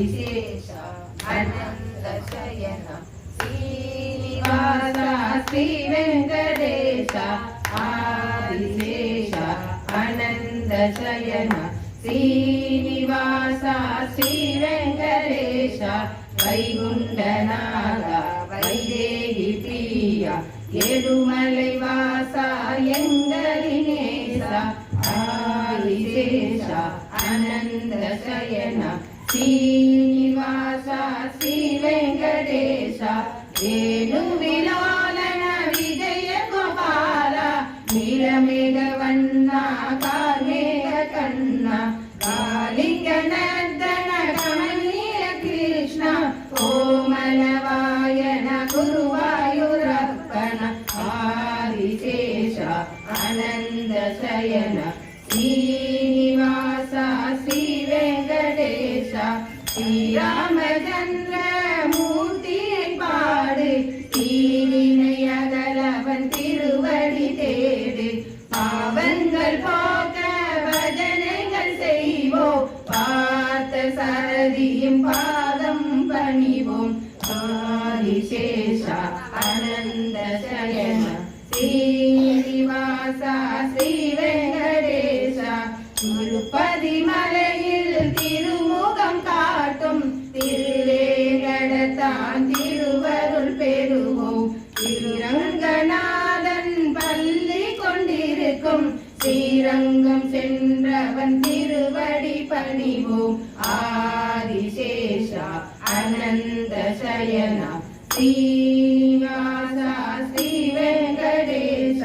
ಆದಿಶೇಷ ಅನಂತ ಶಯನ ಶ್ರೀನಿವಾಸ ಶ್ರೀ ವೆಂಕಟೇಶ ಆದಿಶೇಷ ಅನಂತ ಶಯನ ಶ್ರೀನಿವಾಸ ಶ್ರೀ ವೆಂಕಟೇಶ ವೈಗುಂಠನಾಥ ವೈದೇಹಿ ಪ್ರಿಯ ಏಳುಮಲೈ ವಾಸ ಎಂಗಲಿನೇಶ ಆದಿಶೇಷ ಅನಂತ ಶಯನ ಶ್ರೀನಿವಾಸ ಶ್ರೀ ವೆಂಕಟೇಶ ವೇಣು ವಿಲೋಲನ ವಿಜಯ ಗೋಪಾಲ ನೀಲಮೇಘವನ್ನ ಕಾರ್ಮೇಘ ಕಣ್ಣ ಕಾಲಿಂಗನರ್ದನ ಕಮನೀಯ ಕೃಷ್ಣ ಕೋಮಲವಾಯನ ಗುರುವಾಯುರಪ್ಪನ ಆದಿಶೇಷ ಅನಂತ ಶಯನ ಶ್ರೀನಿವಾಸ ಶ್ರೀ ವೆಂಕಟೇಶ ஸ்ரீராமச்சந்திர மூர்த்தியை பாடு தீவினையகலவன் திருவடி தேடு பாவங்கள் போக்க பஜனைகள் செய்வோம் பார்த்த சரதியும் பாதம் பணிவோம் ஆதிசேஷ அனந்த சயன ஸ்ரீனிவாச ஸ்ரீ வெங்கடேஷ திருப்பதி மலையில் திருமுகம் காட்டும் திருவேங்கடத்தான் திருவருள் பெறுவோம் திருரங்கநாதன் பள்ளி கொண்டிருக்கும் ஸ்ரீரங்கம் சென்றவன் திருவடி பணிவோம் ஆதிசேஷ அனந்த சயன ஸ்ரீனிவாச ஸ்ரீ வெங்கடேஷ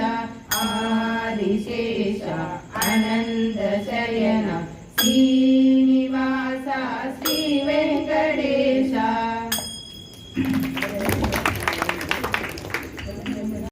ஆதிசேஷ அனந்த ಶಯನ ಶ್ರೀನಿವಾಸ ಶ್ರೀ ವೆಂಕಟೇಶ